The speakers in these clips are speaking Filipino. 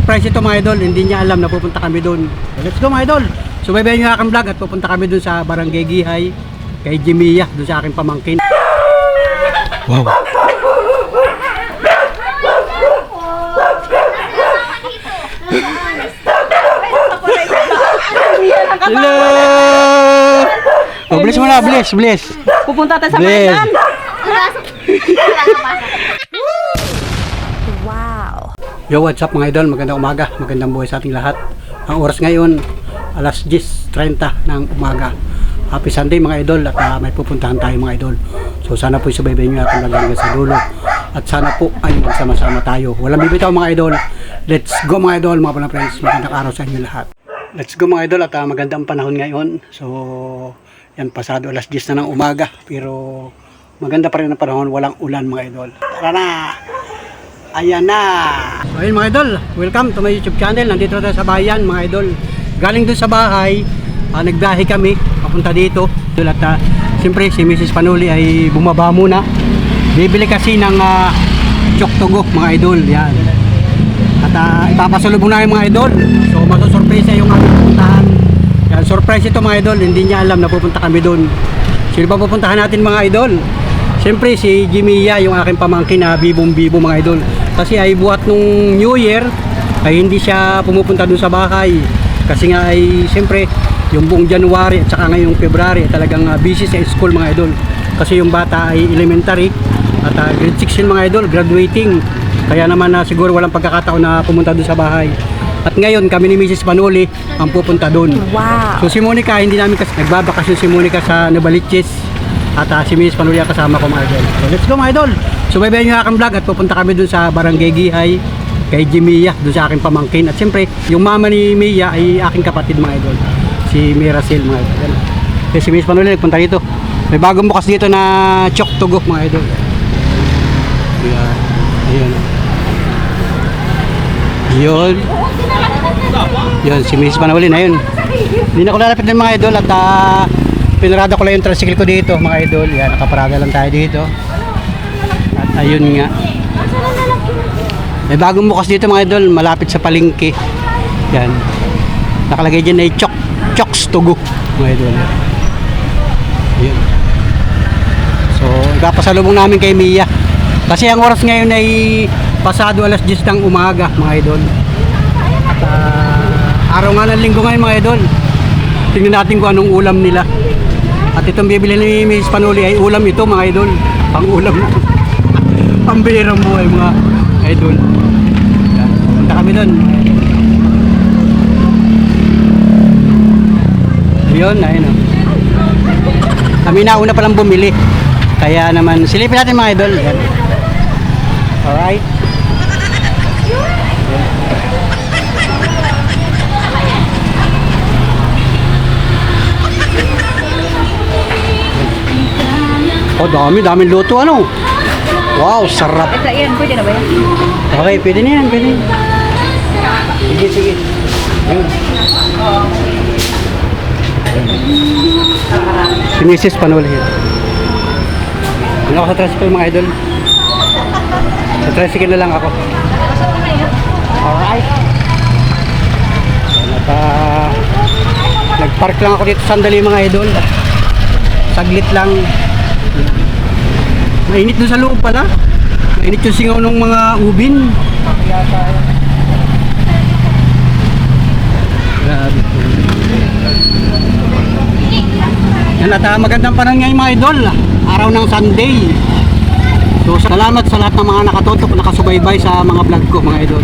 surprise ito mga idol. Hindi niya alam na pupunta kami doon. So, let's go mga idol. Subaybayan niyo aking vlog at pupunta kami doon sa Barangay Gihay kay Jimia, doon sa aking pamangkin. Wow. Hello. Oh, bless mo na, bless. Pupunta tayo sa Maynaan. Wow. Yo, what's up mga idol? Magandang umaga, magandang buhay sa ating lahat. Ang oras ngayon, alas 10:30 ng umaga. Happy Sunday mga idol at may pupuntahan tayo mga idol. So sana po subaybayan nyo ating hanggang sa dulo. At sana po ay magsama-sama tayo. Walang bibitaw mga idol. Let's go mga idol, mga friends. Magandang araw sa inyo lahat. Let's go mga idol at magandang panahon ngayon. So yan, pasado alas 10 na ng umaga. Pero maganda pa rin ang panahon, walang ulan mga idol. Tara na! Ayan na! So ayun mga idol, welcome to my YouTube channel. Nandito tayo sa bayan mga idol. Galing dun sa bahay, nagbiyahe kami papunta dito. At siyempre si Mrs. Panuli ay bumaba muna. Bibili kasi ng choktogo mga idol. Yan. At ipapasulubong namin mga idol. So masusurpresa yung aming pupuntahan. Yan, surprise ito mga idol. Hindi niya alam na pupunta kami doon. Sino pa pupuntahan natin mga idol? Siyempre si Jimia, yung aking pamangkin na bibong-bibo mga idol. Kasi ay buhat nung New Year ay hindi siya pumupunta doon sa bahay. Kasi nga ay siyempre yung buong January at saka ngayong February talagang busy sa school mga idol. Kasi yung bata ay elementary at grade 6 yun mga idol, graduating. Kaya naman siguro walang pagkakataon na pumunta doon sa bahay. At ngayon kami ni Mrs. Panuli ang pupunta doon. Wow. So si Monica, hindi namin kasi nagbabakasyon si Monica sa Novaliches. At si Mrs. Panuli ang kasama ko mga idol. So let's go mga idol. Subaybayan nyo aking vlog at pupunta kami doon sa Barangay Gihay kay Jimia, doon sa aking pamangkin. At siyempre yung mama ni Mia ay aking kapatid mga idol, si Miracel mga idol. Kaya si Mrs. Panuli nagpunta dito. May bagong bukas dito na choktogo mga idol. Ayan. Ayan. Yun. Yun, si Mrs. Panuli na yun. Hindi na ko lalapit ng mga idol at pinarada ko lang yung tricycle ko dito mga idol. Yan, nakaparada lang tayo dito. At ayun nga. May bagong bukas dito mga idol, malapit sa palengke. Yan. Nakalagay dyan ay chokstogo mga idol. Yun. So, ipapasalubong namin kay Mia. Kasi ang oras ngayon ay pasado alas 10 ng umaga mga idol. At araw nga ng linggo ngayon mga idol. Tingnan natin kung anong ulam nila. At itong bibili ni Mrs. Panuli ay ulam ito mga idol. Pang ulam. Pambihirang buhay mga idol. Yan. Punta kami doon. Ayun, ayun o. Kami nauna palang bumili. Kaya naman silipin natin mga idol. Yan. Alright. Oh, daming luto ano. Wow, sarap. Ito yan, pwede na ba yan? Okay, pwede na yan, pwede. Sige. Ayun. Si Mrs. Panuli. Ano ako sa tricycle mga idol? Sa tricycle na lang ako. Alright. Nagpark lang ako dito sandali mga idol. Saglit lang. Mainit doon sa loob pala. Mainit yung singaw ng mga ubin. Grabe. Yan at magandang panahon ngayon mga idol. Araw ng Sunday. So salamat sa lahat ng mga nakatutok, nakasubaybay sa mga vlog ko mga idol.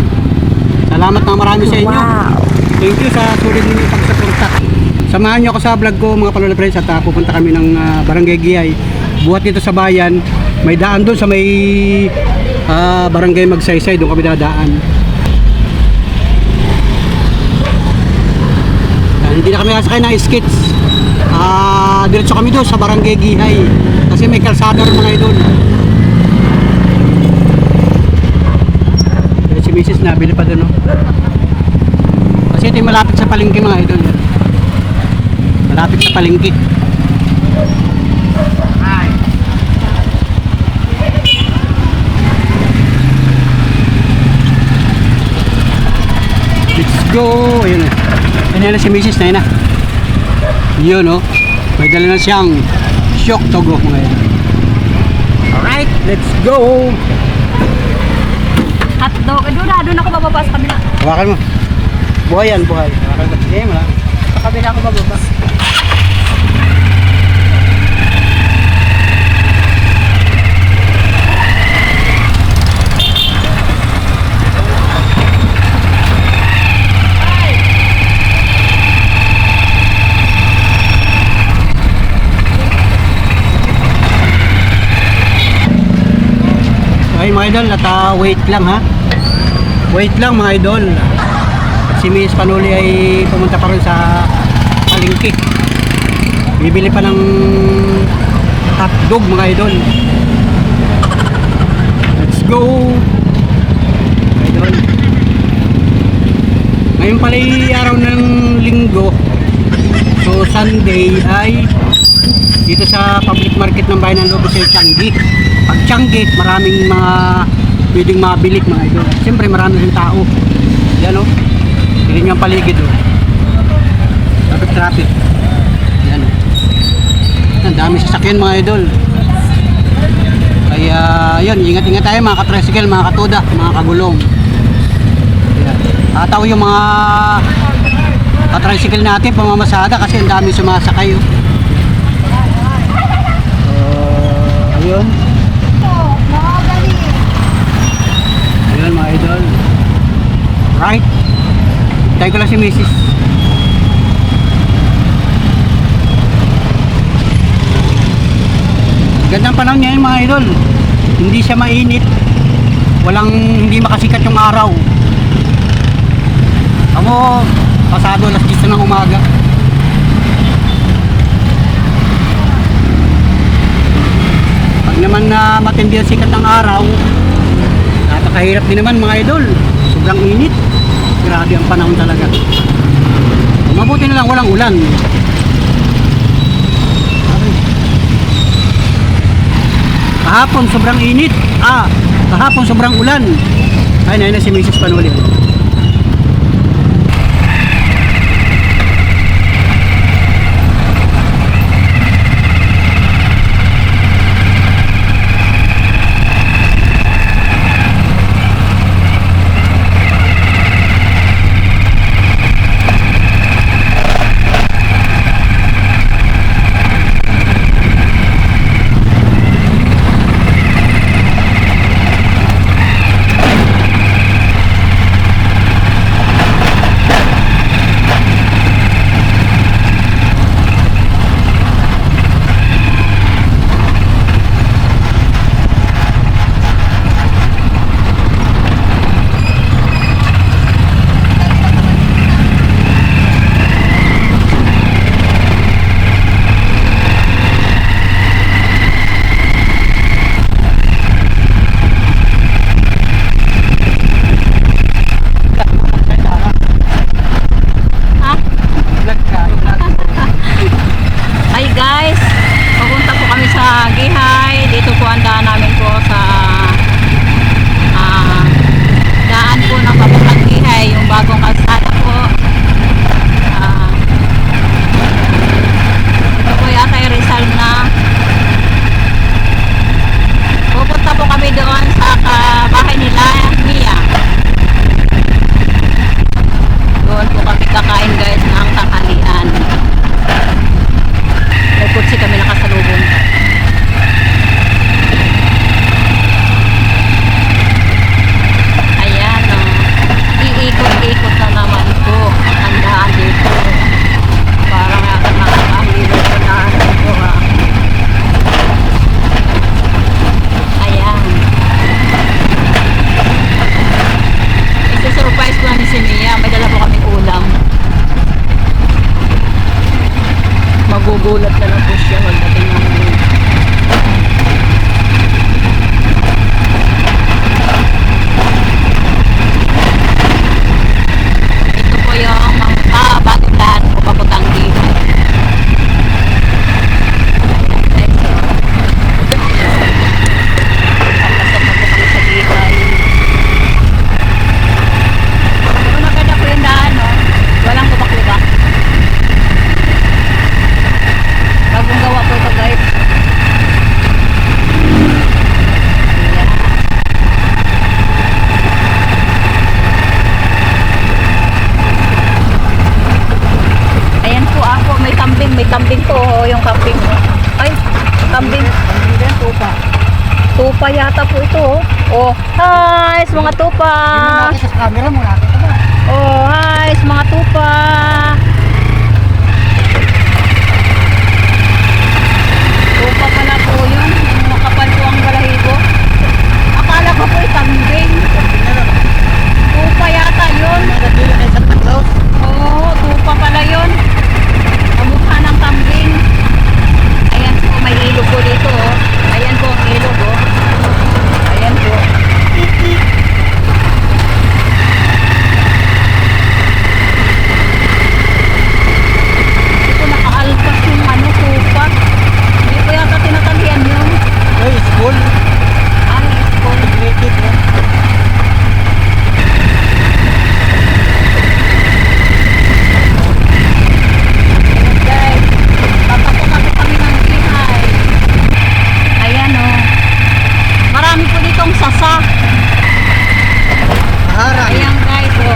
Salamat na marami sa inyo. Wow. Thank you sa sulit ninyong pagsuporta. Samahan nyo ako sa vlog ko mga Palula Friends at pupunta kami ng Barangay Gihay. Buhat dito sa bayan. May daan doon sa may Barangay Magsaysay. Doon kami dadaan. Hindi na kami kasakay ng skits. Diretso kami doon sa Barangay Gihay. Kasi may kalsada rin mga idol. Pero si Mrs. nabili pa doon. No? Kasi ito yung malapit sa palengke mga idol. Malapit sa palengke. go! Ayun na. Ayun na si Mrs. na yun na. Yun oh. May dala na siyang shock togo mga yun. Alright, let's go! Hotdog. Doon ako bababa sa kabila. Hawakan mo. Buhay yan, buhay. Hawakan mo. Sige, mo lang. Sa kabila ako bababa. Okay mga idol, at wait lang ha. Wait lang mga idol. Si Miss Panuli ay pumunta pa rin sa palengke. Bibili pa ng hotdog mga idol. Let's go! Mga idol. Ngayon pala ay araw ng linggo. So Sunday ay dito sa public market ng bayan ng Lobo sa Changi. Pag Changi, maraming mga pwedeng mabilik mga idol. At siyempre marami rin tao. Yan o. Tignan nyo ang paligid o. Traffic. Yan o. Ang dami sasakyan mga idol. Kaya yun, ingat-ingat tayo mga ka-tricycle, mga katuda, mga kagulong. Yan. Tataw yung mga ka-tricycle natin pamamasada kasi ang dami sumasakay o. Ayun. Ayun mga idol. Right. Tayo ko lang si Mrs. Gandang panahon ngayon mga idol. Hindi siya mainit. Hindi makasikat yung araw. Ako, pasado alas 10 ng umaga. Pag naman na matindi ang sikat ng araw, napakahirap din naman mga idol. Sobrang init. Grabe ang panahon talaga. Mabuti na lang walang ulan. Kahapon sobrang init. Kahapon sobrang ulan. Ay na si Mrs. Panuli. yata po ito. Oh, hi, mga tupa. Sa camera mo natin ito ba? Oh, hi, mga tupa. Tupa pala po yun. Makapal po ang balahibo. Akala ko po kambing. Tupa yata yun. Nagdila kayo sa Claus. Oo, tupa pala yun. Kamukha ng kambing. Ayan po, may ilog po dito. Oh. Ayan po ang ilog. Oh. Ayan po. Ito nakaalpas yung ano, tupa. Hindi ko yata tinatalian yun. Ay, school. Ay, school. Creative yan. Ayan guys, papakukan po kami ng ihay. Ayan o. Marami po ditong sasa. Harang. Ayan guys o.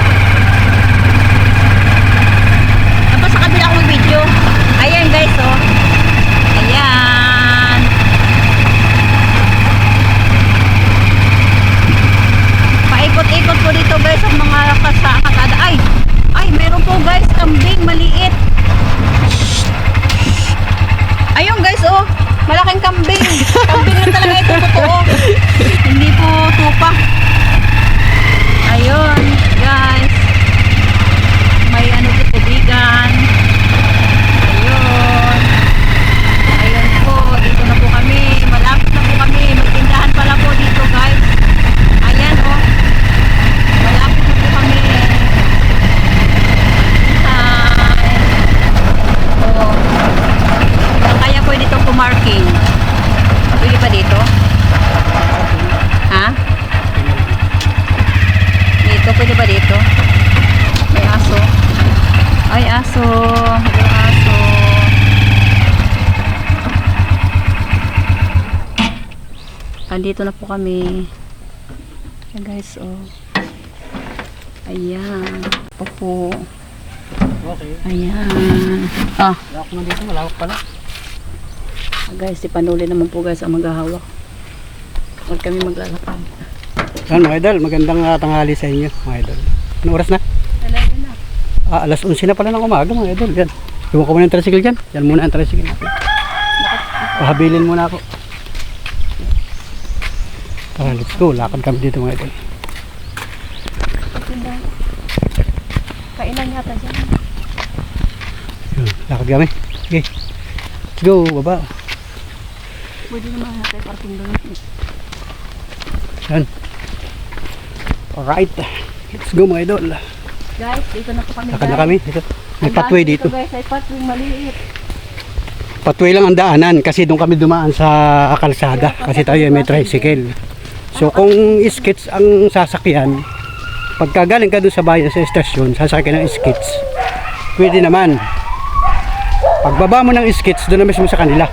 Tapos sa kabila ko mag-video. Ayan guys o. Ayan. Paikot-ikot po dito guys ang mga kasada. Ay, meron po guys kambing maliit. Ayun guys, oh, malaking kambing. Kambing na talaga ito, totoo. Hindi po tupa. Ayun, guys. May ano po, tubigan. Ayun. Ayun po, dito na po kami. Malapit na po kami. May tindahan pala po dito, guys. Ayan, oh. Malapit na po kami. Oh. Kaya pwede dito pumarking. Pwede pa dito? Ha? Dito, pwede ba dito? May aso. Ay, aso. Hello, aso. Andito na po kami. Ayan guys, oh. Ayan. Po. Okay. Ayan. Ah. Lawak na dito, malawak pala. Guys, si Panuli naman po guys ang maghahawak. Huwag kami maglalakad. Yan mga idol, magandang tanghali sa inyo mga idol. Ano oras na? Talaga na. Alas 11 na pala ng umaga mga idol. Yan. Iwan ko muna yung tricycle dyan. Yan muna ang tricycle natin. Pahabilin muna ako. Tara, let's go. Lakad kami dito mga idol. Kailan yata dyan? Yun, lakad kami. Sige. Let's go, baba. Pwede naman natin parking doon. Yan. Alright. Let's go mga idol. Guys, dito na po kami. Lakad na kami. Dito. May Ang pathway daan dito. Guys, ay pathway maliit. Pathway lang ang daanan kasi doon kami dumaan sa kalsada kasi tayo ay may tricycle. So kung skits ang sasakyan, pagka galing ka doon sa bayan sa estasyon, sasakyan ng skits, pwede naman. Pagbaba mo ng skits, doon na mismo sa kanila.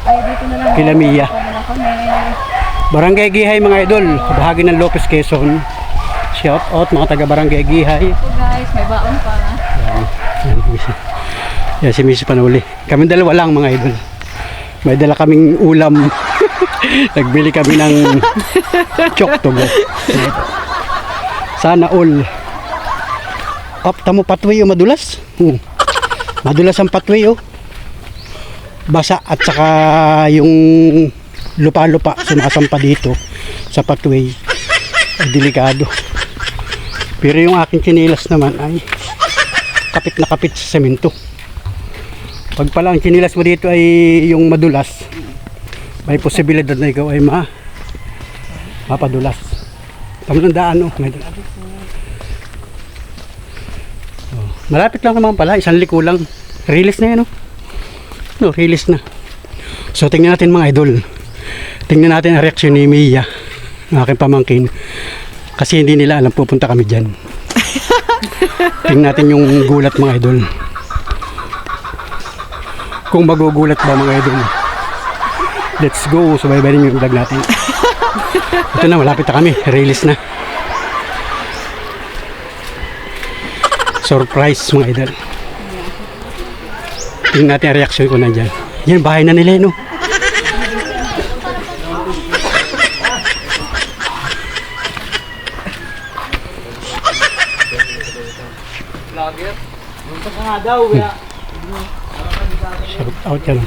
Ay, dito na lang. Kila Mia. Dito na kami. Barangay Gihay mga idol, bahagi ng Lopez Quezon. Shout out mga taga Barangay Gihay. So guys, may baon pa. Yan si Miss Panuli. Kami dalawa lang mga idol. May dala kaming ulam. Nagbili kami ng choktogo. Sana all. Tamo pathway o madulas? Madulas ang pathway oh. Basa at saka yung lupa-lupa sumasampa dito sa pathway. Ay delikado. Pero yung aking chinilas naman ay kapit na kapit sa semento. Pag pala ang chinilas mo dito ay yung madulas, may posibilidad na ikaw ay mapadulas. Tama ng daan oh. Oh, malapit lang naman pala, isang liko lang. Release na yan oh. No, release na. So tingnan natin mga idol. Tingnan natin ang reaksyon ni Mia, ang aking pamangkin. Kasi hindi nila alam pupunta kami dyan. Tingnan natin yung gulat mga idol. Kung magugulat ba mga idol. Let's go, subaybayin yung vlog natin. Ito na, malapit na kami. Release na. Surprise mga idol. Tingnan natin ang reaction ko na dyan. Yan, bahay na nila no. Shout out yan.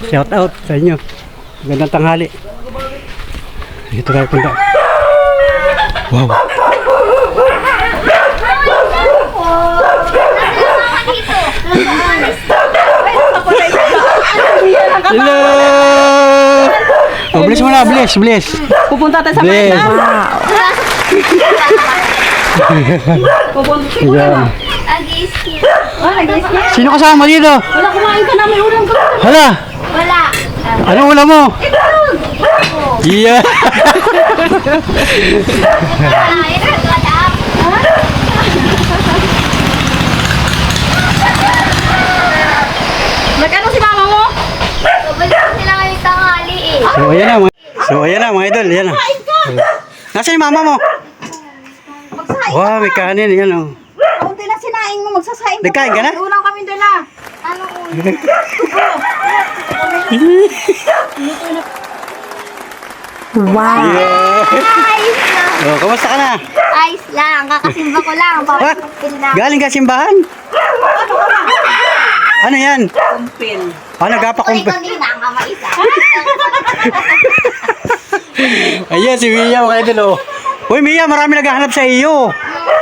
Shout out sa inyo. Magandang tanghali. Dito tayo punta. Wow. Hello! Oh, bless mo na, bless. Pupunta tayo sa Bless. Wow. Pupunta siguro na. Nag-i-skip. Sino kasama dito? Wala, kumain ka na, may ulam ka. Hala! Wala. Anong ulam mo? Yeah! Nag-ano si mama mo? Kabalik ko sila ngayon tanghali eh. So ayan na mga idol, ayan na. Nasaan yung mama mo? Magsasaing Wow, may kanin, yan o. Kaunti lang sinaing mo, magsasaing Nagkain ka na? May ulam kami dala. Ano ulo? Yeah. Ayos lang. Oh, kamusta ka na? Ayos lang. Kakasimba ko lang. What? Papapil lang. Galing ka simbahan? Ano yan? Kumpil. Ano, gapa Uy, kumpe? kanina ang kamaisa. Ayan, si Mia mga idol, oh. Uy, Mia, marami naghahanap sa iyo.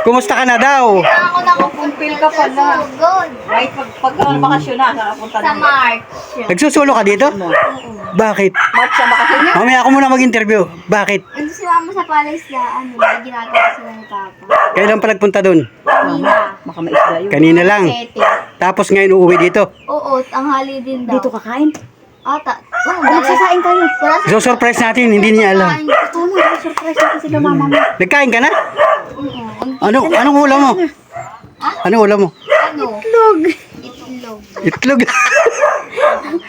Kumusta ka na daw? Ako na Kumpil ka pala. good. Right, pag bakasyon na, nakapunta Sa March. Nagsusulo ka dito? Bakit? March siya bakasyon niya. Mamaya ako muna mag-interview. Bakit? Nandun si mama sa palace na may ginagawa sila ni Papa. Kailan pa nagpunta doon? Kanina. Baka may isda yun. Kanina lang. Sete. Tapos ngayon uuwi dito. Oo, tanghali din daw. Dito kakain. Ata. Oo, Magsasaing kayo. Wala sa... So, surprise natin, hindi niya alam. Ito na, surprise natin sila mama mo. Nagkain ka na? Oo. Anong ulam mo? Anong ulam mo? Ano? Itlog. Itlog. Itlog.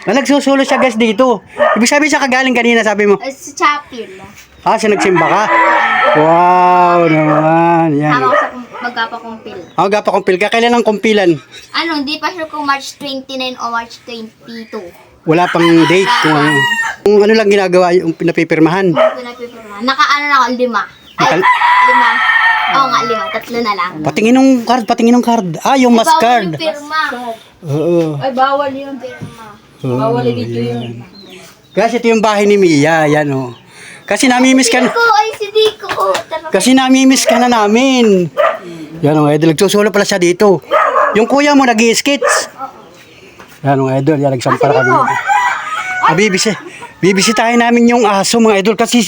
Nagsusulo siya guys dito. Ibig sabihin siya kagaling kanina, sabi mo. Sa chapel. Ah, siya nagsimba ka? Wow naman. Yan. Tama ko sa magpapakumpil. Ako gapa kumpil ka. Kailan ang kumpilan? Ano, hindi pa sure kung March 29 o March 22. Wala pang date kung ano. Kung ano lang ginagawa yung pinapipirmahan. Hindi ko napipirma. Nakaano na ako, 5. Ay, Nakal- 5. Oo nga, 5. 3 na lang. Patingin ng card. Ah, yung mass Bawal card. yung pirma. Oo. Ay, bawal yun. Pirma. Bawal dito yun. Kasi ito yung bahay ni Mia. Yan oh. Kasi namimiss ka na. Ko, ay si Dico. Kasi namimiss ka na namin. Yan oh, idol. Nagsusulo pala siya dito. Yung kuya mo nag-i-skits. Yan oh, idol. Yan, nagsampara kami. Ah, bibisitahin namin yung aso mga idol. Kasi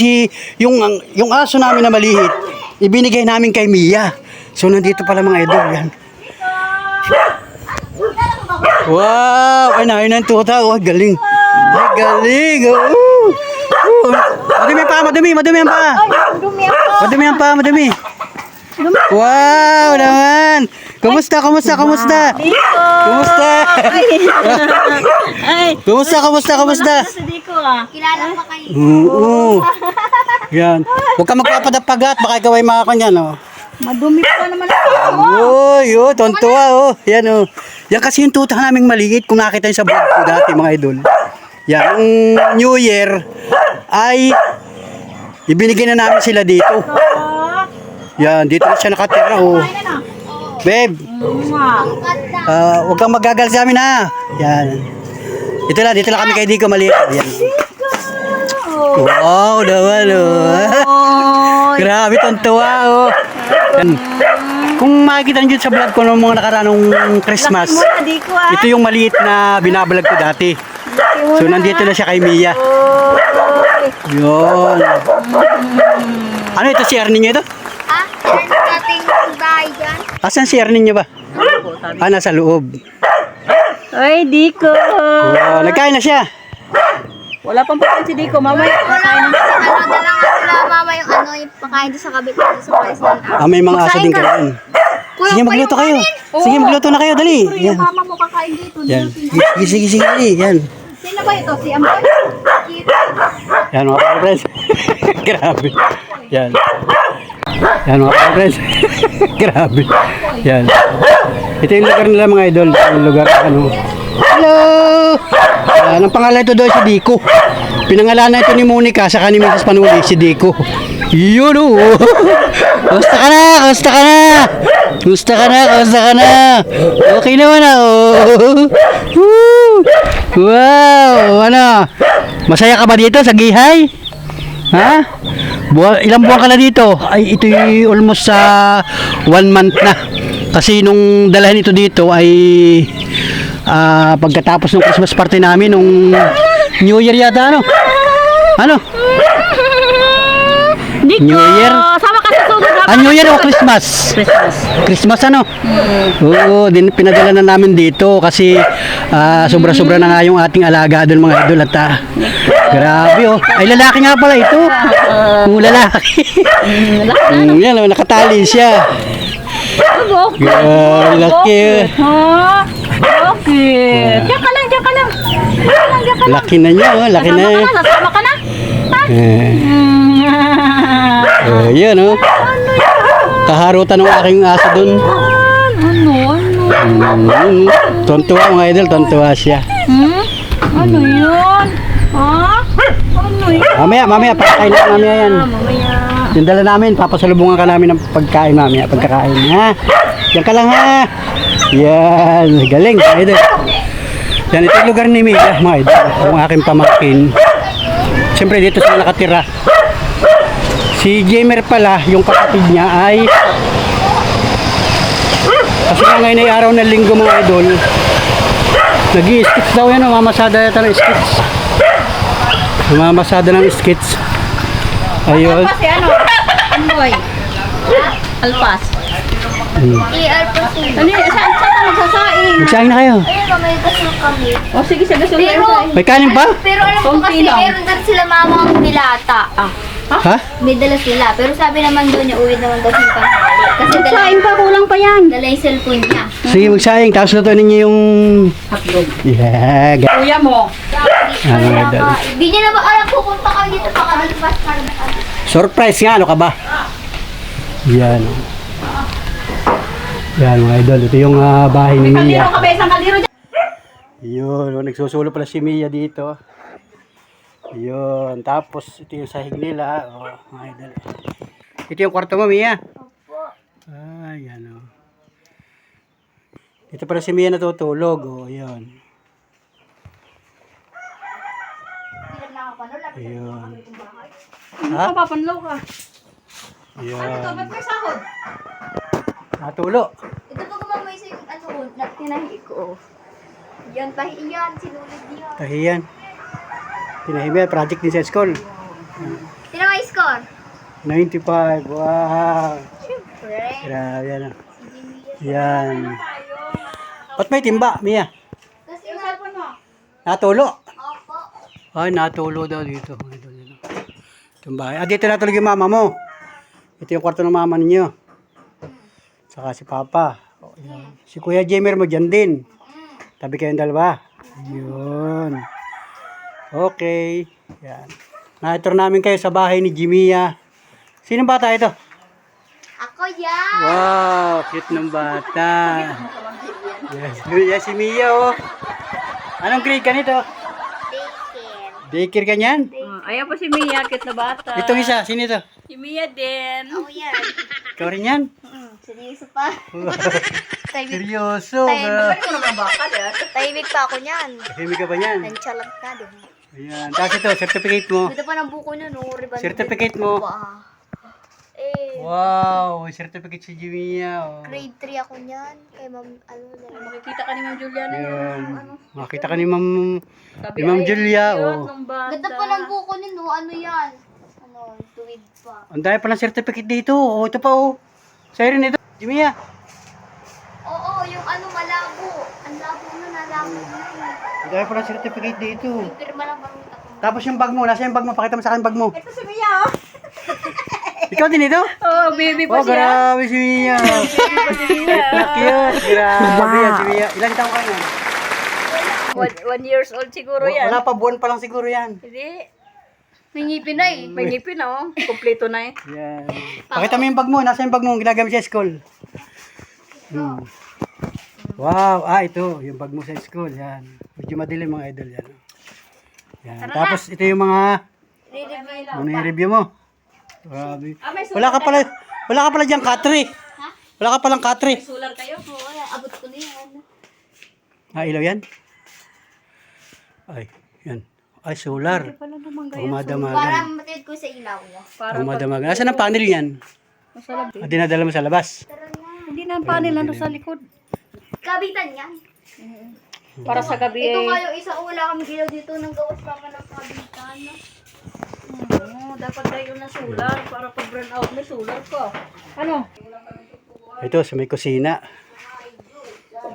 yung aso namin na maliit, ibinigay namin kay Mia. So, nandito pala mga idol. Yan. Wow! Ay, nahin ng tuta. Oh, galing. Ay, galing. Madumi ang pa. Dumi ako. Madumi. Wow, naman. Kumusta? Ay. Kumusta? Si Dico ah. Kilala pa kayo. Oo. Yan. Huwag ka magpapadapagat. Baka ikaw ay makakanyan, oh. Madumi pa naman ako. Uy, tontuwa, oh. Yan, oh. Yan kasi yung tuta naming maliit. Kung nakita nyo sa vlog ko dati, mga idol. Yan, ang New Year ay ibinigay na namin sila dito. Yan, dito na siya nakatira, oh. Babe, huwag kang magagal sa amin, ha. Yan. Dito lang kami kay Dico, maliit. Yan. Wow, naman, oh. Grabe, tontuwa, oh. Yan. Kung makikita nyo sa vlog ko noong mga nakaranong Christmas, Dico ah. ito yung maliit na binabalag ko dati. So, nandito na siya kay Mia. Yun. Ano ito, si Ernie ito? Ah, meron nating bahay dyan. Asan si Ernie ba? Ah, nasa loob. Ay, Dico. Wow, nagkain na siya. Wala pang pagkain si Dico. Mamaya, kakain ng Ano na lang sila mama yung yung pakain doon sa kabit dito sa palace ng Ah, may mga aso din kayo. Sige, magluto kayo. Sige, magluto na kayo, dali. Yan. mama mo kakain dito. Yan. Sige, dali. Yan. Sino ba ito? Si Amboy? Yan mga friends. Grabe. Yan. Yan mga friends. Grabe. Yan. Ito yung lugar nila mga idol. Yung lugar ano. Hello! Yan, ang pangalan ito doon si Dico. Pinangalanan ito ni Monica sa ni Mrs. Panuli, si Dico. Yun oh. Kumusta ka na? Kumusta ka na? Kumusta ka na? Kumusta ka na? Okay naman ako. Woo! Wow! Ano? Masaya ka ba dito sa Gihay? Ha? Ilang buwan ka na dito? Ay, ito almost sa 1 month na. Kasi nung dalahin ito dito ay pagkatapos ng Christmas party namin nung New Year yata ano? Ano? New Year? Sama ka sa sunod. New Year o Christmas? Christmas ano? Oo, pinadala na namin dito kasi sobra-sobra na nga yung ating alaga doon mga idol at grabe oh. Ay lalaki nga pala ito. Lalaki. Yan, nakatali siya. Laki. Bakit? Diyan ka lang, diyan ka lang. Laki na niya oh, laki na. Nasama ka na? Yan oh. Kaharutan ng aking aso doon. Tontuwa mga idol, tontuwa siya. Ano yun? Ha? Ano yun? Mamaya, pagkain na mamaya yan. Mamaya. Yung dala namin, papasalubungan ka namin ng pagkain mamaya, pagkakain. Ha? Yan ka lang ha. Yan, galing mga idol. Yan, ito yung lugar ni Mia, mga idol. Ang aking pamangkin. Siyempre dito sila nakatira. Si Jamer pala, yung kapatid niya ay kasi nga ngayon ay araw ng linggo mga idol. Nag-i-skits daw yan, mamasada yata ng skits. Mamasada ng skits. Ayun. Kasi ano? Andoy. Alpas. I-alpas yun. Ano yun? Saan ka magsasaing? Magsaing na kayo. Ayun, may gasol kami. O sige, sa gasol Pero, May kanin pa? pero alam ko Konti kasi lang. meron din sila mamang dilata. Ha? May dala sila. Pero sabi naman doon niya, uwi naman daw siya tanghali. Kasi Saing pa, kulang pa yan. dala yung cellphone niya. Sige, magsaing. Tapos lutuin ninyo yung... Hatlog. Yeah. Kuya mo. Kaya ka, hindi niya na ba alam pupunta kami dito pakalipas ka na. Surprise nga, ano ka ba? Yan. Yan mga idol. Ito yung bahay ni Kaliro Mia. ka ba? Isang kaliro dyan. Yun, nagsusulo pala si Mia dito. Yun, tapos ito yung sahig nila. Oh, mga idol. Ito yung kwarto mo, Mia. Yan o. Dito pala si Mia natutulog. Oh, yun. Yun. Ha? Papanlaw ka. Yun. Ba't may sahod? Natulo. Ito po gumamay sa yung ano, na tinahi ko. Yan, tahi yan, sinulid yan. Tahiyan. Tinahimik, project din sa school. Sino may score? 95. Wow. Siyempre. Grabe yan. Yan. Ba't may timba, Mia? Kasi nga, Natulo. opo. Ay, natulo daw dito. Itong bahay. Dito natulog yung mama mo. Ito yung kwarto ng mama ninyo. Saka si Papa. O, yan. Si Kuya Jamer mo dyan din. Tabi kayong dalawa. Yun. Okay. Yan. Na-tour namin kayo sa bahay ni Jimia. Sinong bata ito? Ako yan. Wow, cute ng bata. Yes, yes si Mia oh. Anong grade ka nito? Taken. Daycare ka niyan? Ayan po si Mia, cute na bata. Itong isa, sino ito? Si Mia din. Ako yan. Ikaw rin yan? Seryoso pa. Tahimik, Seryoso. Tahimik. Ano naman bakal eh? tahimik pa ako niyan. Himi ka ba yan? Nanchalag ka din. Ayan. Tapos ito, certificate mo. Ganda pa ng buko niya, no? Ribbon. Certificate mo. Wow, certificate si Jimia. Oh. Grade 3 ako niyan. Kay ma'am, ano na. Makikita ka ni Ma'am Julia na Ayan. yun. Makita ka ni Ma'am Sabi, ni Ma'am ay, Julia. cute Oh. ng bata. Ganda pa ng buko niya, no? Ano yan? Ano, tuwid pa. Ang dami palang certificate dito. Oh, ito pa oh. Sa'yo rin ito, Jimia. Oo, yung ano, malabo. Ang labo na, nalabo na. Ang dami palang certificate dito. Yung pirma lang parang ako. Tapos yung bag mo, nasa yung bag mo? Pakita mo sa akin bag mo. Ito si Mia oh. Ikaw din ito? Oh, baby pa Oh, siya. grabe si Mia. Cute. Grabe yan si Mia. Ilan taong ka na? 1 years old siguro yan. Wala pa, buwan pa lang siguro yan. Hindi. May ngipin na eh. May ngipin na oh. Kompleto na eh. Yan. Pakita mo yung bag mo. Nasa yung bag mo ginagamit sa school. Wow. Ito. Yung bag mo sa school. Yan. Medyo madilim mga idol yan. Yan. Tapos ito yung mga review mo. Grabe. Wala ka pala diyang katre. Wala ka palang katre. Solar kayo? Oo, wala. Abot ko na yan. Ilaw yan? Ay, yan. Ay, solar. Pala naman Para Umadamagan. matid ko sa ilaw. Umadamagan. Nasaan ang panel yan? Masarap. Dinadala mo sa labas. Tara na. Hindi na ang panel ano sa likod. Kabitan yan. Para sa gabi Ito eh. nga yung isa ko, wala kami ilaw dito nang gawas pa ka ng kabitan. Dapat kayo na solar para pag burn out may solar ko. Ano? Ito, sa may kusina.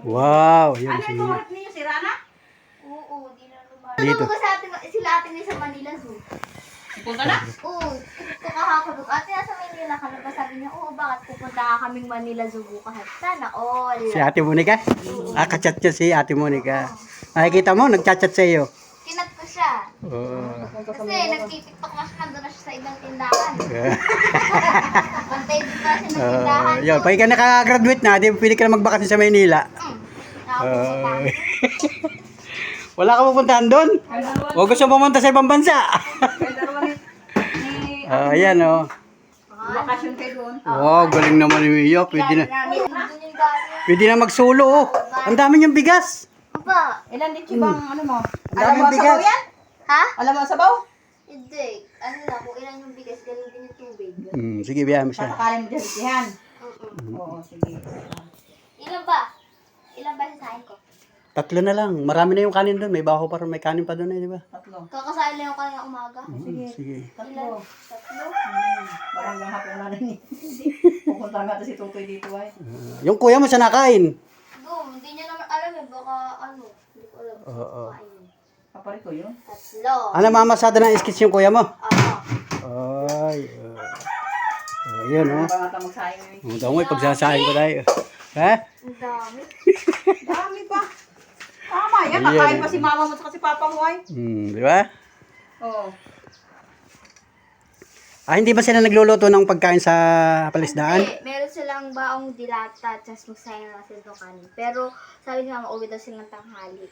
Wow, yan si Mia. niyo si Rana? Oo, di na lumar. Dito. Ano ko sa atin, sila atin sa Manila Zoo? Punta na? Oo, ito kahapon. Ate, nasa Manila ka na ba? Sabi niya, oo, bakit pupunta ka kaming Manila Zoo bukas? Sana all. Si Ate Monica? Kachat niya si Ate Monica. Nakikita mo, nagchat-chat sa iyo. Kinat ko siya. Kasi nagtitiktok na siya, nandun na siya sa ibang tindahan. Bantay din pa siya ng tindahan. Yun, pag ka nakagraduate na, di pwede ka na magbakasyon sa Maynila. Nakapunta. Wala ka pupuntahan doon? O gusto mo pumunta sa ibang bansa? May dalawa ni Ayan o. bakasyon kayo doon. Wow, galing naman ni Mia. Pwede na, Doon yung galing. pwede na mag-solo oh. Ang dami niyang bigas. Aba, Ilan din bang ano mo? Ang daming bigas. ha? Alam mo ang sabaw? Hindi. Ano na, kung ilan yung bigas, ganun din yung tubig. Sige, biyahe mo siya. Tatakalin mo dyan bitihan. Oo, sige. Ilan ba? Ilan ba sasahin ko? 3 na lang. Marami na yung kanin doon. May baho pa rin. May kanin pa doon eh, di ba? 3. Kakasahin lang ako kanina umaga. Sige. Ilan? 3. 3? Parang yung hapon na rin eh. Pupunta nga si Tutoy dito ay. Yung kuya mo siya nakain. Hindi niya naman alam eh. Baka ano. Hindi ko alam. Oo. Ayun. Papalit ko yun. 3. Ano, mamasada ng skits yung kuya mo? Oo. Ay. Yun oh. Para nga magsayang eh. Ang dami, pagsasahin ko tayo. Ha? Ang dami. Dami pa. Tama yan. Ayan. Nakain pa si mama mo at si papa mo ay. Di ba? Oo. Hindi ba sila nagluluto ng pagkain sa palisdaan? Hindi. Meron silang baong dilata. Tapos magsayang lang sila ng kanin. Pero sabi ni mama, uwi daw silang tanghali.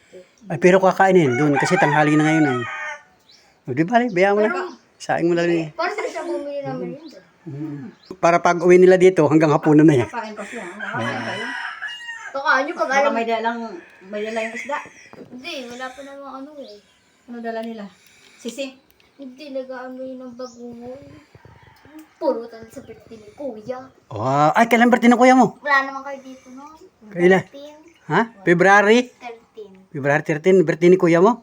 Ay, pero kakainin doon kasi tanghali na ngayon ay. O, di ba? Bayaan mo na. Saing mo lang eh. Parang sila siya bumili ng merienda. Para pag uwi nila dito, hanggang hapunan na yan. Nakain pa siya. Nakain pa yun. Baka nyo pag Baka alam. may dala yung isda. Hindi, wala pa namang ano eh. Ano dala nila? Sisi. Hindi, nag-aamoy ng bagungon. Puro tayo sa birthday ni Kuya. Wow. Ay, kailan birthday ng kuya mo? Wala naman kayo dito, no? Kailan? 13. Ha? February? 13. February 13, birthday ni kuya mo?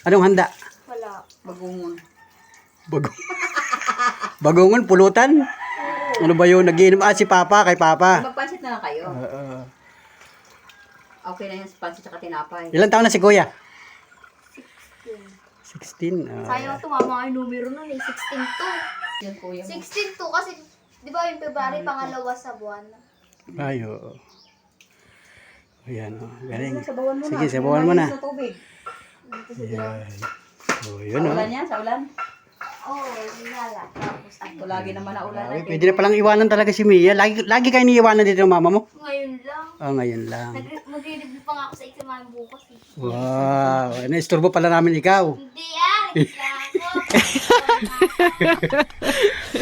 Anong handa? Wala. Bagungon. Bagong. Bagongon, pulutan? Ano ba yun? Nagiinom si Papa, kay Papa. Magpansit na lang kayo. Okay na yan sa pansit at tinapay. Ilan taon na si kuya? 16. 16. Sayang tumama ang numero nun eh. 16 to. Yan kuya mo. 16 to kasi, di ba yung February, pangalawa sa buwan. Ay, oo. Ayan, oh. Galing. Sabawan mo na. Sige, sabawan mo na. Sa tubig. Ayan. Oh, yun, Sa oh. ulan yan, sa ulan. Oo, nilala. Tapos ano. Ito lagi naman na ulan. Ay, pwede na palang iwanan talaga si Mia. Lagi kayo niiwanan dito ng mama mo? Ngayon lang. Ngayon lang. Magre-review pa nga ako sa exam bukas eh. Wow. Naisturbo pala namin ikaw. Hindi nagreklamo.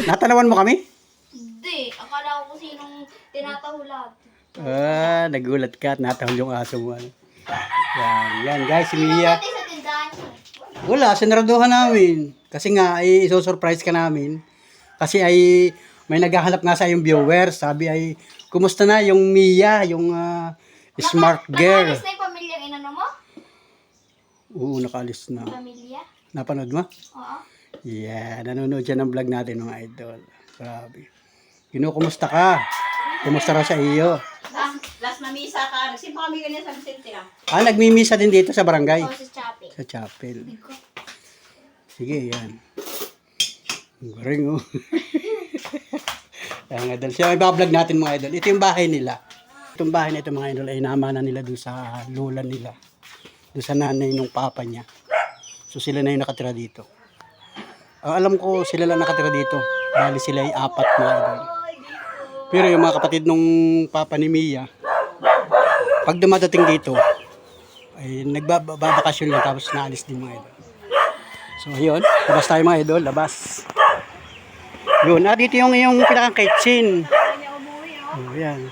Natanawan mo kami? Hindi, akala ko kung sinong tinatahulat. Nagulat ka at natahol yung aso mo. Yan guys, si Mia. Pati sa tindahan niyo. Wala, sinaraduhan namin. Kasi nga, ay iso-surprise ka namin. Kasi ay may naghahanap nga sa yung viewers. Sabi ay, kumusta na yung Mia, yung smart girl. Nakaalis na yung pamilyang inano mo? Oo, nakaalis na. Pamilya? Napanood mo? Oo. Yeah, nanonood siya ng vlog natin mga idol. Grabe. Kumusta ka? Kumusta raw sa iyo? Last na misa ka. Nagsimpa kami ganyan sa Vicente na. Nagmimisa din dito sa barangay. Oo, sa Chape. Sa chapel. Sige, yan. Ang galing, oh. Ayan, idol. Siya, ibablog natin mga idol. Ito yung bahay nila. Itong bahay na ito mga idol ay namana nila doon sa lola nila. Doon sa nanay ng papa niya. So sila na yung nakatira dito. Alam ko sila lang nakatira dito. Bali sila ay 4 mga idol. Pero yung mga kapatid nung papa ni Mia, pag dumadating dito, ay nagbabakasyon lang tapos naalis din mga idol. So yun, labas tayo mga idol, labas. Yun, dito yung pinakang kitchen. Oh, yan.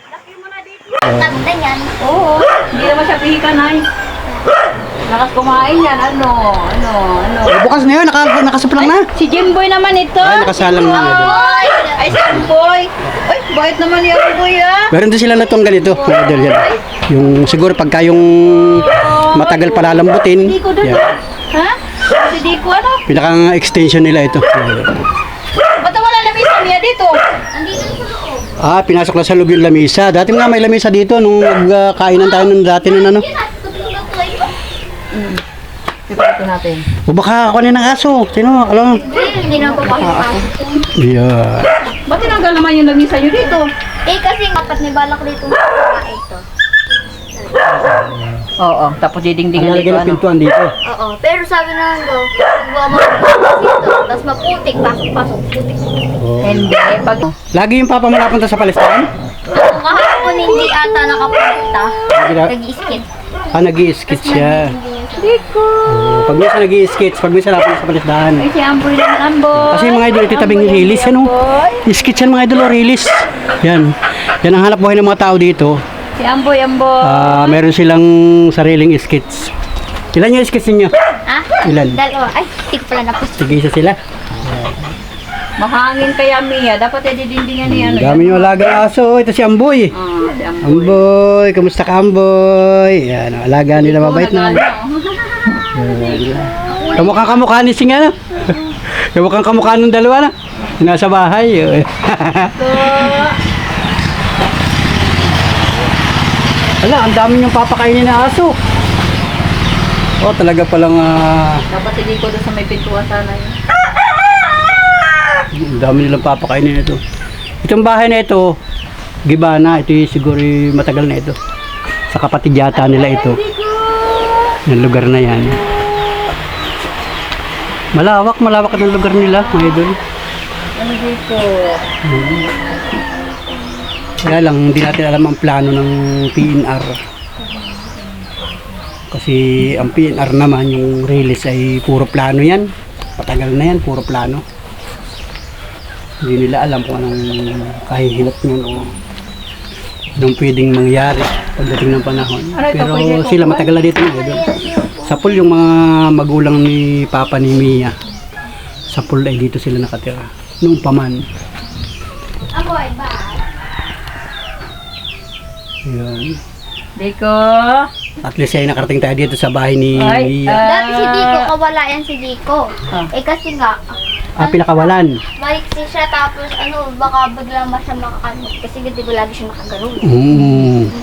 Tanda yan. Oo, hindi naman siya pihikan ay. Lakas kumain yan, ano. Bukas na yun, nakasaplang na. Si Jimboy naman ito. Ay, nakasalang na. Idol. Ay, si Jimboy. Ay, bait naman yung Jimboy ah. Meron din sila natong ganito, mga idol, yan. Yung siguro pagka yung matagal palalambutin, Diko doon. yan. Ha? Si Diko ano? Pinakang extension nila ito. Ba't wala lamisa niya dito? Andito sa loob. Pinasok na sa loob yung lamisa. Dati nga may lamisa dito nung nagkainan tayo nung dati nun ano. Yun, tutulog ko ito. Ipakita natin. O baka ako ng aso. Sino? Alam mo? Hindi na po papasok. Yeah. Ba't tinanggal naman yung lamisa nyo dito? Kasi dapat may balak dito ito. Oo, tapos didingdingan Ang dito lalagyan ng ano. pintuan dito. Oo, pero sabi naman daw, huwag mo dito, tapos maputik, pasok, putik. Hindi, pag... Lagi yung papa mo napunta sa Palestine? Kahapon hindi ata nakapunta, nag-i-skit. Nag-i-skits siya. Diko. Pag minsan nag-i-skits, pag minsan napunta sa Palestine. Ay, si Amboy naman, Amboy. Kasi mga idol, ito tabing release, ano? I-skits yan mga idol, release. Yan. Yan ang hanap buhay ng mga tao dito. Si Amboy. Meron silang sariling skits. Ilan yung skits ninyo? Ilan? Dalawa. Ay, hindi ko pala napos. Tig-isa sila. Mahangin kaya Mia, dapat didingdingan ni ano. Dami yung alaga aso. Ito si Amboy. Si Amboy. Amboy, kamusta ka Amboy? Yan, ang alaga nila mabait na. Kamukha ni Sing ano? Kamukhang kamukha nung dalawa na. Nasa bahay. Wala, ang dami yung papakainin na aso. Oh, talaga palang Dapat hindi ko doon sa may pintuan sana yun. ang dami nilang papakainin ito. Itong bahay na ito, Gibana, ito yung siguro yung matagal na ito. Sa kapatid yata nila ito. Yung lugar na yan. Malawak ng lugar nila, mga idol. Ano dito? Kaya lang, hindi natin alam ang plano ng PNR. Kasi ang PNR naman, yung release ay puro plano yan. Patagal na yan, puro plano. Hindi nila alam kung anong kahihilap niyan o anong pwedeng mangyari pagdating ng panahon. Pero sila matagal na dito na idol. Sa pool yung mga magulang ni Papa ni Mia. Sa pool ay dito sila nakatira. Noong paman. Amoy, ba? Yun. Diko. At least ay nakarating tayo dito sa bahay ni Ay, Mia. Dati si Diko, kawala yan si Diko. Kasi nga, Pinakawalan. maliksi siya tapos baka biglang siya makakalmot. Kasi hindi ko lagi siya nakagano'n.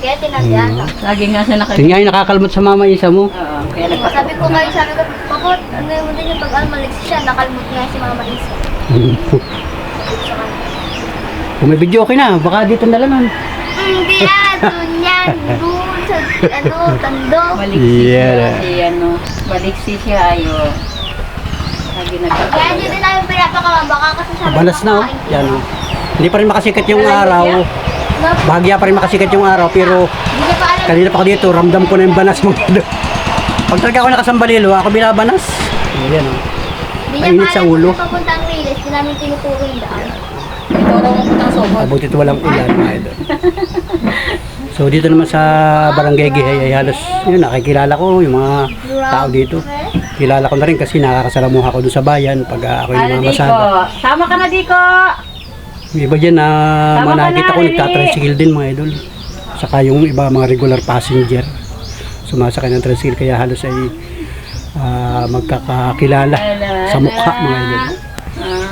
Kaya tinagyan. Lagi nga siya nakikita. Tingnan yung nakakalmot sa mama isa mo. Oo, kaya nagpa... Sabi ko, bakit ano mo din yung pag maliksi siya, nakalmot nga si Mama Isa. Kung may video okay na, baka dito na lang. Hindi doon yan. Doon sa, tando. Maliksi Yeah. siya si ano. Maliksi siya ayo. Lagi Kaya nagpa... hindi din namin pinapakabaka kasi sabi Balas na oh. Yan oh. Hindi pa rin makasikat yung araw. Bahagya pa rin makasikat yung araw pero Hindi niya pa alam. kanina pa ako dito, ramdam ko na yung banas mo. Pag talaga ako nakasambalilo, ako binabanas. Ayan oh. Hindi niya mainit pa sa alam ulo. kung papuntang Riles. Hindi namin tinuturo yung daan. Ito daw mo ng sobo. Mabutit walang ulan mga idol. So dito naman sa Barangay Gihay ay halos yun, nakikilala ko yung mga tao dito. Kilala ko na rin kasi nakakasalamuha ko doon sa bayan pag ako yung Ano mga Diko? masada. Sama ka na Diko! Yung iba dyan na Tama mga ka nakikita na, ko Lili. nagtatricycle din mga idol. Saka yung iba mga regular passenger sumasakay ng tricycle kaya halos ay magkakakilala sa mukha mga idol.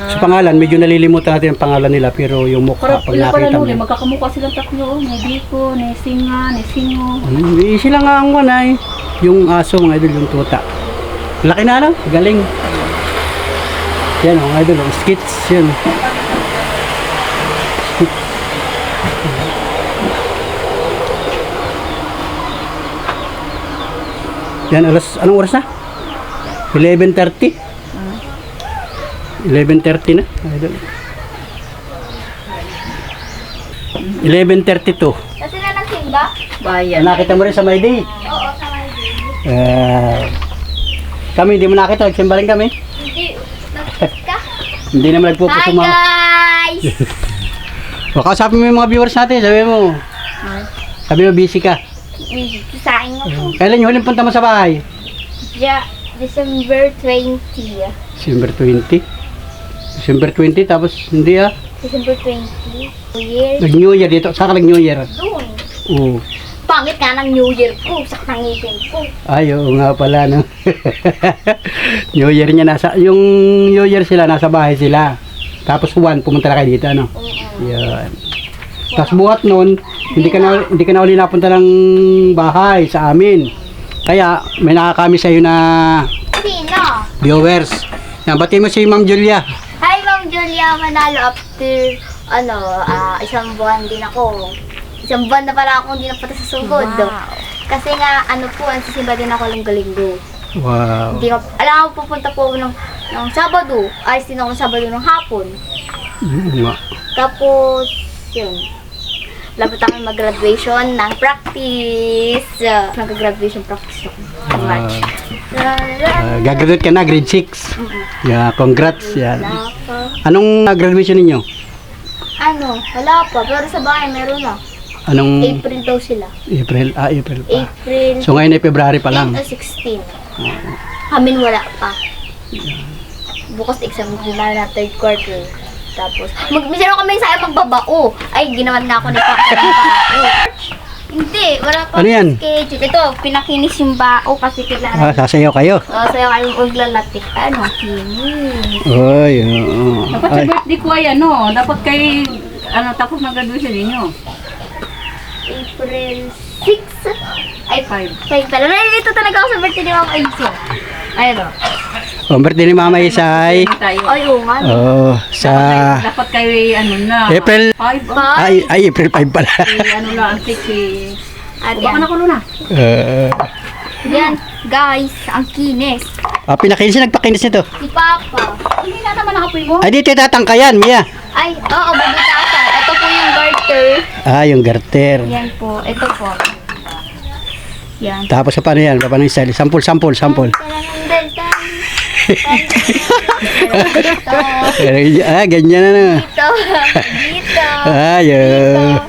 Sa pangalan, medyo nalilimutan natin ang pangalan nila pero yung mukha pag nakita mo. Magkakamukha silang tatlo. May Diko, may Singa, may Singo. Sila nga ang wanay. Yung aso mga idol, yung tuta. Laki na lang, galing. Yan mga idol, skits yun. Yan, anong oras na? 11:30. 11:30 na, idol. 11:32. Kasi na nagsimba? Bayan. Nakita mo rin sa my day. Oo, sa Maldives. Kami, hindi mo nakita. Nagsimba rin kami. Hindi naman nagpo-post Hi yung mga... guys! O, kausapin mo yung mga viewers natin. Sabi mo. Sabi mo, busy ka. Saing ako. Kailan yung huling punta mo sa bahay? December 20. December 20. December 20, tapos hindi ah. December 20. New Year. Nag-New Year dito. Saan ka nag-New Year? Doon. Oo. Pangit nga ng New Year ko. Sakit ng ngipin ko. Ay, oo nga pala, no? New Year niya nasa, yung New Year sila, nasa bahay sila. Tapos 1, pumunta na kayo dito, ano? Yan. Tapos buhat nun, hindi ka na uli napunta ng bahay sa amin. Kaya, may nakakami sa'yo na Sino? viewers. Yan, bati mo si Ma'am Julia. Hi Ma'am Julia Manalo. After, isang buwan din ako. Isang buwan na pala akong hindi napunta sa sugod. Kasi nga, sisimba din ako linggo-linggo. Wow. Hindi ko, alam ko pupunta po ako ng Sabado. Ayos din ako ng Sabado ng hapon. Oo nga. Tapos, yun. Lapit ako mag-graduation ng practice. Nag-graduation practice ako. Sa March. Gagraduate ka na, grade 6. Yeah, congrats. Yan. Wala pa. Anong graduation ninyo? Wala pa. Pero sa bahay meron na. Anong April daw sila. April? April pa. April So ngayon ay February pa lang. 10 o 16. Amin wala pa. Bukas exam nila na third quarter. Tapos, misero kami sa pagbabao. Ay, ginawan nga ako ni Papa ng bao. Hindi, wala pa Ano yan? schedule. Ito, pinakinis yung bao kasi kailangan. Sasayaw kayo. Sa'yo kayong uglalatik. Kinis. Oy, oo. Dapat sa birthday ko ay dapat kay, tapos ng graduation ninyo. April 6? Ay, 5. 5 pala. Nalilito talaga ako sa birthday ni Mama Aiso. Ayun o. Birthday ni Mama Isay. Tayo. Ay, oo nga. Oh, sa Dapat kay, na. April. 5. Ay, April 5 pala. Lang, 6. At Baka yan. nakulo na. Yan, guys, ang kinis. Pinakinis, nagpakinis nito. Si Papa. Hindi na naman nakapoy mo. Ay, dito tatangkayan, Mia. Ay, oo, bubutasan. Ito po yung garter. Yung garter. Yan po, ito po. Yan. Tapos paano yan? Paano yung style? Sample. Ganyan na. Dito. Dito. Ayun.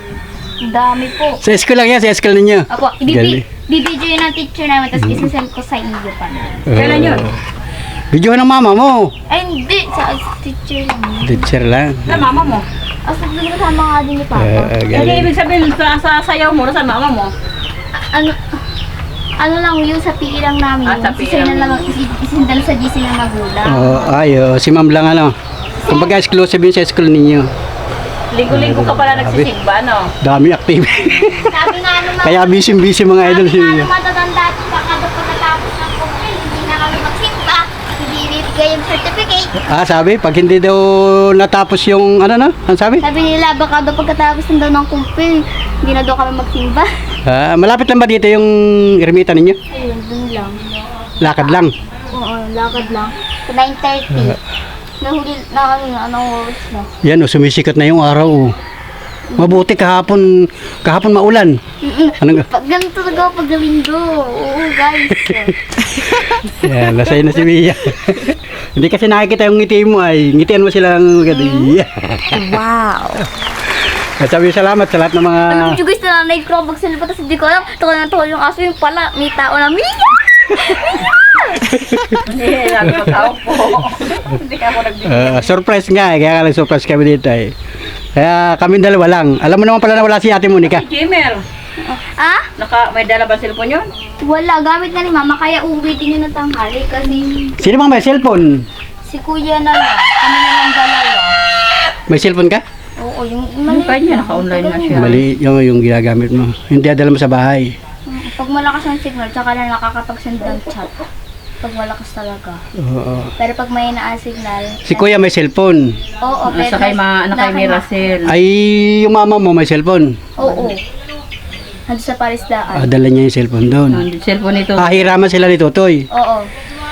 Ang dami po. Sa school lang yan, sa school ninyo. Apo, Galing. bibidyo yun ng teacher namin, tapos isasend ko sa iyo pa. Kailan yun? Videohan ng mama mo. Ay, hindi. Sa teacher namin. Teacher lang. Sa mama mo. As in, kasama nga din ni Papa. Hindi Galing. ibig sabihin sa sayaw mo, sa mama mo. Ano lang yun, sa PE lang namin. Sa PE lang. Isindal sa GC ng magulang. Si ma'am lang ano. Kumbaga exclusive yun sa school ninyo. Linggo-linggo ka pala nagsisigba, no? Dami activity. Sabi nga naman, Kaya busy mga idol sabi si nga naman tatanda at kakado pagkatapos ng kumpil, hindi na kami magsimba, hindi bibigay yung certificate. Sabi, pag hindi daw natapos yung ano sabi? Sabi nila, baka daw pagkatapos ng daw ng kumpil, hindi na daw kami magsimba. Malapit lang ba dito yung ermita ninyo? Ayun, dun lang. Lakad lang. Oo, lakad lang. Sa 9:30. Nahuli na anong oras na. Yan, sumisikat na yung araw. Mabuti kahapon maulan. Ano? Pag ganito talaga pag linggo. Oo, guys. Yan, lasay na si Mia. Hindi kasi nakikita yung ngiti mo ay ngitian mo silang gadi. Wow. Sabi salamat sa lahat ng mga Ano yung guys na nanay ko magsalita tapos hindi ko alam. Tawa yung aso yung pala. May tao na Mia! Hindi, sabi ko tao po. Hindi ka ako nagbibigay. surprise nga, kaya surprise kami dito eh. Kaya kami dalawa lang. Alam mo naman pala na wala si Ate Monica. Jimmer, Ah? may dala ba cellphone yun? Wala. Gamit na ni Mama. Kaya uwi din yun ng tanghali. Kasi Sino bang may cellphone? si Kuya na lang. Kami na lang dalawa. May cellphone ka? Oo, yung Yung kanya, naka-online na siya. Mali yung ginagamit mo. Hindi adala mo sa bahay. Pag malakas ang signal, tsaka lang nakakapag-send ng chat. Pag malakas talaga. Oo. Pero pag may naan signal, Si Kuya may cellphone. oo, pero Nasa kay ni Russell. Ay, yung mama mo may cellphone. Oo. Nandun sa Parisdaan. Dala niya yung cellphone doon. Yung cellphone nito. Hiraman sila ni Totoy. Oo.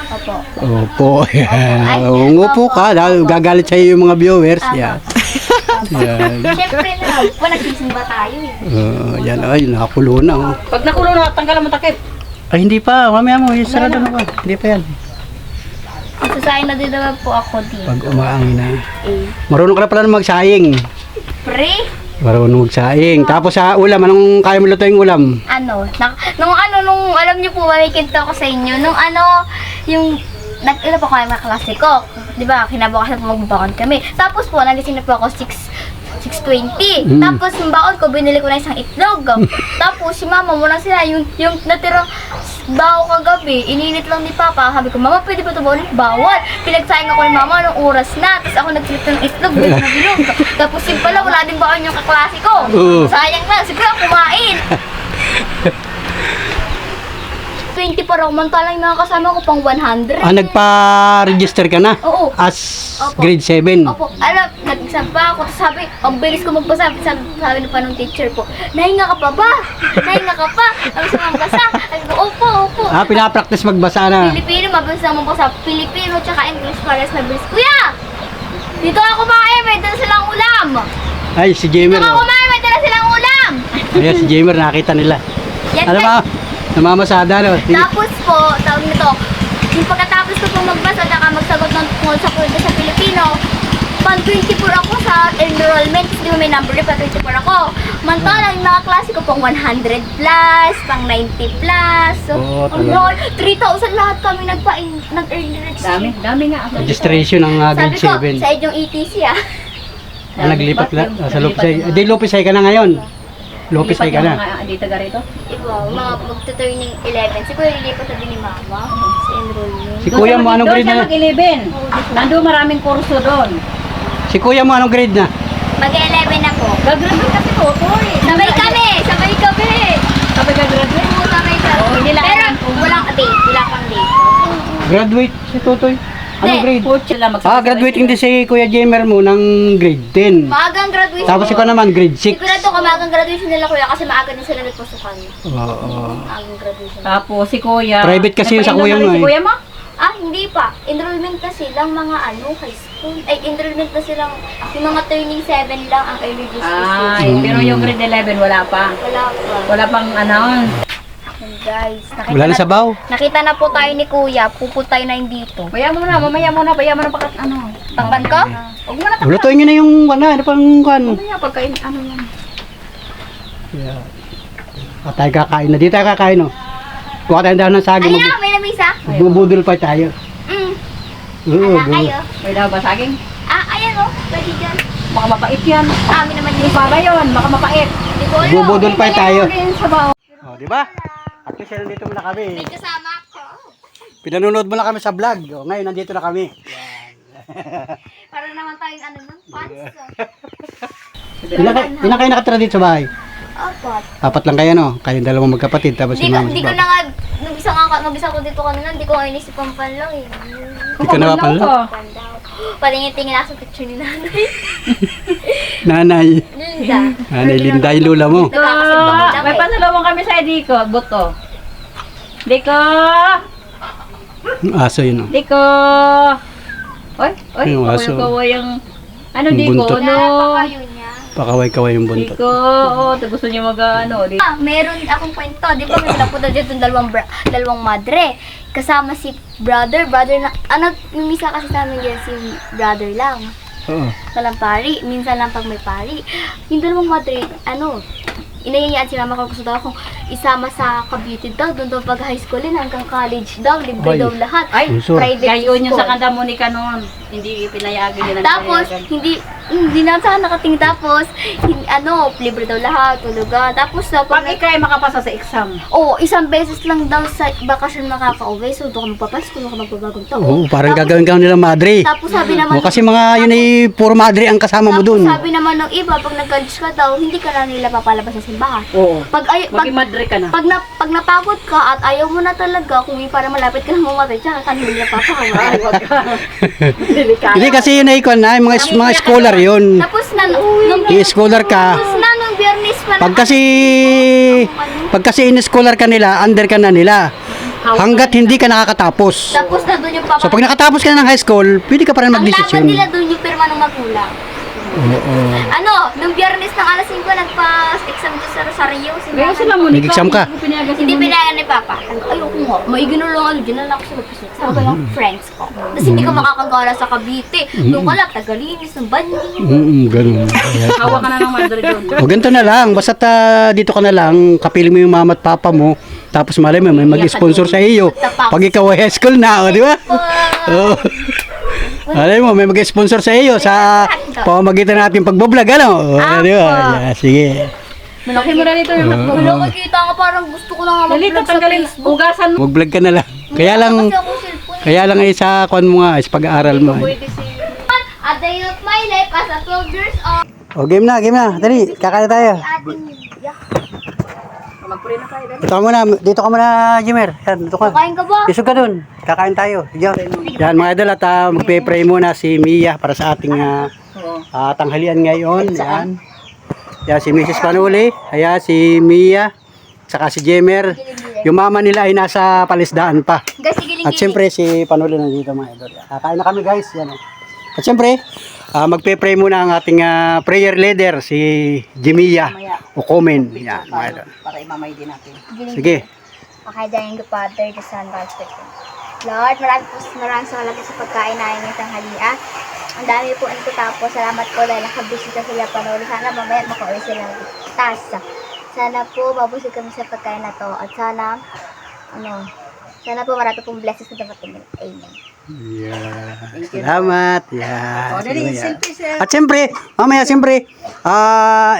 Opo. Opo. Umupo ka. Gagalit sa'yo yung mga viewers. Yan. Yan. Siyempre na, nagsisim ba tayo eh. Yan. Ay, nakakulo na. Oh. Pag nakulong na, tanggalan mo takip. Ay, hindi pa. Mamaya mo. Sarado na pa. Hindi pa yan. Magsasayang na din naman po ako dito. Pag umaangin na. Eh. Marunong ka na pala na magsaing. Pre? Marunong magsaing. Tapos sa ulam, anong kaya mo lutuing ulam? Nung alam niyo po, may kinto ko sa inyo, yung nag-ila po kami mga klase ko. Di ba, kinabukasan po magbabakon kami. Tapos po, nagising na po ako 6:20. Tapos yung baon ko, binili ko na isang itlog. Tapos si mama, muna sila, yung natirang bao kagabi, ininit lang ni Papa. Sabi ko, Mama, pwede ba ito bawal? Bawal. Pinagsayang ako ni Mama nung oras na. Tapos ako nagsilip ng itlog, bilog na bilog. Tapos yung pala, wala din baon yung kaklase ko. Sayang na, siguro kumain. 24 ako, mantalang yung mga kasama ko pang 100. Nagpa-register ka na? Oo. As Opo. grade 7? Opo, alam, nag-exam pa ako. Tapos sabi, ang bilis ko magbasa. Sabi na pa nung teacher po, nahinga ka pa ba? Nahinga ka pa? Ang gusto mong basa? Sabi ko, opo. Pinapractice magbasa na. Pilipino, mabilis na mong basa. Pilipino, tsaka English, pares mabilis. Kuya! Dito ako kumain, may dala silang ulam. Ay, si Dito Jamer. ako kumain, may dala silang ulam. Ayan, si Jamer, nakita nila. Yan Alam mo, namamasada, no? Tapos po, tawag nito, yung pagkatapos ko po magbasa at magsagot ng tungkol sa kwento sa Pilipino, pang 24 ako sa enrollment, di ba may number pa 24 ako. Mantalang yung mga klase ko pang 100 plus, pang 90 plus. So, Oo, ang talaga. lord, 3,000 lahat kami nag-earn registration. Dami nga. Registration ng grade Sabi ko, 7. sa inyong ETC Naglipat la sa Lopisay. Di, Lopisay ka na ngayon. Lopisay ka na. Dito ka rito? Iba, mga magta-turning 11. Siguro lilipat na din ni Mama sa enrollment. Si kuya mo, anong grade na? mag-11. Nandun maraming kurso doon. Si kuya mo, anong grade na? Mag-11 ako. Gagraduate kasi po, Toy. Sabay kami! Sabay kami! Sabay gagraduate. Oo, sabay kami. Oo, hindi lang Pero alam kung- walang date. Wala pang date. Graduate si Totoy. Anong Hindi. grade? Coach sila Graduating din si Kuya Jamer mo ng grade 10. Maagang graduation. Tapos ikaw naman, grade 6. Sigurado ko maagang graduation nila kuya kasi maaga din sila nagpasukan. Oo. Maagang graduation. Tapos si Kuya. Private kasi yung sa kuya mo, Si eh. Kuya mo? Hindi pa. Enrollment na silang mga high school. Enrollment na silang, yung mga turning 7 lang ang early registration. Ay, pero yung grade 11 wala pa. Wala pa. Wala pang ano. Guys, Wala na sabaw. nakita na po tayo ni kuya. Pupunta na yun dito. Kaya mo na, mamaya mo na pakat ano. Takpan ko? Huwag mo na Lutuin nyo na yung ano pang kan. mamaya pagkain ano yan. Tayo kakain na. Dito tayo kakain, no? Kuha tayo daw ng saging. Ayun, may lamisa. Magbubudol pa tayo. Oo, Ala kayo. May daw ba saging? Ayan pwede dyan. Baka mapait yan. Amin naman Yung yun. para yun, baka mapait. Di ko alam. Bubudol pa tayo. Ayun sa bao. Oh, di ba? At least nandito muna kami. May kasama ko. Pinanonood mo na kami sa vlog. Oh, ngayon nandito na kami. Para naman tayong ano nun, fans. Ilan kayo nakatira dito sa bahay? Apat. Apat lang kayo, no? Kayong dalawang magkapatid, tapos si mama Hindi si ko papa. na nga, nag-isa ko dito kanina, hindi ko nga inisipan pa lang eh. Hindi ka napapanla. Pandaw. Patingin-tingin ako sa picture ni nanay. Nanay. Linda. Nanay Linda, yung lula mo. Nagkakasimba lang May eh. pasalubong kami sa Diko, buto. Diko! Aso yun, no? Diko! Oy, Yung aso. kaway yung... Ano Yung Diko? buntot. Ano? Napakayo niya. Pakaway-kaway yung buntot. Diko! Gusto niya mag-ano. Meron akong kwento. Di ba may napunta dito yung dalawang madre. Kasama si brother na, mimisa kasi sa amin yan si brother lang. Oo. Walang pari. Minsan lang pag may pari. Yung dalawang madre, inayayaan si mama ko gusto daw akong isama sa ka-beauty daw. Doon daw pag high school hanggang college daw. Libre Ay. daw lahat. Ay, Unsur. Private gayon yung school. sa kanta Monica noon. Hindi pinayagan nila. Tapos, hindi na sa nakatingin. Tapos, libre daw lahat, tulugan. Tapos, Pag ikay makapasa sa exam. isang beses lang daw sa bakasyon makaka-uwi. So, doon ka magpapasko, doon ka magbabagong taon. Oo, parang gagawin ka nila madre. Tapos, sabi naman, O, kasi mga yun ay puro madre ang kasama mo dun. sabi naman ng iba, pag nag-college ka daw, hindi ka na nila papalabas sa simbahan. Oo. Pag Maging-madre ka na. pag napagod ka at ayaw mo na talaga, kung para malapit ka na mamatay, tsaka ka nila papakawala. Ay, wag ka. Delikado. Hindi kasi yun ay kwan na, mga scholar yun. Tapos I-scholar ka. nung biyernes pa Pag kasi in-scholar ka nila, under ka na nila. Hanggat hindi ka nakakatapos. tapos na doon yung So pag nakatapos ka na ng high school, pwede ka pa rin ang laban magdesisyon. nila doon yung pirma ng magulang. Oo. Ano, nung Biyernes ng alas 5, nagpa-exam doon sa Rosario. Kaya sila mo May exam ka? Hindi pinayagan ni Papa. Sabi ko, ayoko nga. Maigino lang ano, dyan na lang ako sa labas. Sama ko yung friends ko. Tapos hindi ka makakagala sa Cavite. Doon ka lang, tagalinis ng bandi. Ganun. Hawa ka na ng Madrid doon. O ganito na lang, basta dito ka na lang, kapili mo yung mama at papa mo, tapos malay mo, may mag-sponsor sa iyo. Pag ikaw ay high school na, o, di ba? Oo. Malay mo, may mag-sponsor sa iyo sa pamamagitan natin pagbablog, ano? O, di ba? Yeah, sige. Malaki mo na dito yung nakbo. Wala, makikita ka parang gusto ko lang Dali, mag-vlog sa tatanggalin. Facebook. Hugasan mo. Mag-vlog ka na lang. Kaya lang, Kasi ako cellphone. kaya lang ay sa kuan mo nga, sa pag-aaral mo. Pwede si... At the end of my life as a 12 years old. O, game na. Dali, kakain tayo. Ating Lydia. Mag-pray na tayo. Dali. Dito ka muna, Jimer. Yan, dito ka. Kain ka ba? Isog ka dun. Kakain tayo. Yan mga idol at magpe-pray muna si Mia para sa ating tanghalian ngayon. Yan. Yan si Mrs. Panuli. Ayan si Mia. Saka si Jemer. Yung mama nila ay nasa palisdaan pa. Guys, sigiling-giling. At syempre si Panuli nandito mga idol. Kakain na kami guys. Yan. At syempre magpe-pray muna ang ating prayer leader si Jemia Ocomen. Yan mga idol. Para imamay din natin. Sige. Okay, dahil the Father, the Son, God, the Spirit. Lord, maraming salamat sa pagkain namin ng tanghalian. Ang dami po ang tapos. Salamat po dahil nakabisita sila Panuli. Sana mamaya makauwi sila tas. Sana po mabusog kami sa pagkain na to. At sana po marami pong blessings na dapat. Amen. Yeah. Salamat. Yeah. O, dali, Sige, yeah. selfie, sir. At siyempre, mamaya siyempre,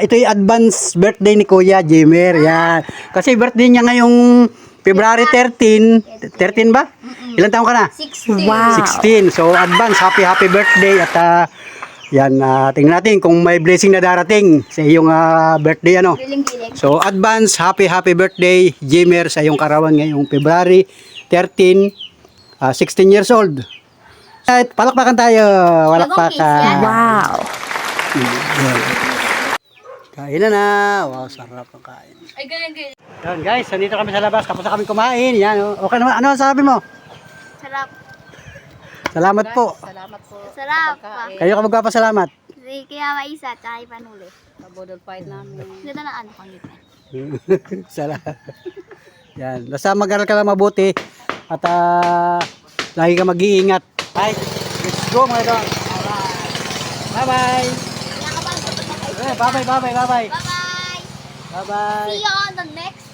ito yung advance birthday ni Kuya Jemer. Yan. Kasi birthday niya ngayong February 13. 13 ba? Ilan taon ka na? 16. 16. So, advance, happy birthday. At yan, tingnan natin kung may blessing na darating sa iyong birthday. Ano? Giling-giling. So, advance, happy birthday, Jemer, sa iyong karawan ngayong February 13, 16 years old. At palakpakan tayo. Palakpakan. Wow. Kain na. Wow, sarap ang kain. Ay, ganyan. Yan guys, nandito kami sa labas. Tapos na kami kumain. Yan. Okay naman. Ano ang sabi mo? Sarap. Salamat po. Salamat po. Sarap. Kayo ka magpapasalamat. Si Kaya Maisa, tsaka kay Panuli. Pabodol fight namin. Ganda na ano kang ngipin. Salamat. Yan. Basta mag-aral ka lang mabuti. At lagi ka mag-iingat. Bye. Let's go mga idol. Bye-bye. Bye-bye. Bye-bye. Bye-bye. Bye-bye. Bye-bye. See you on the next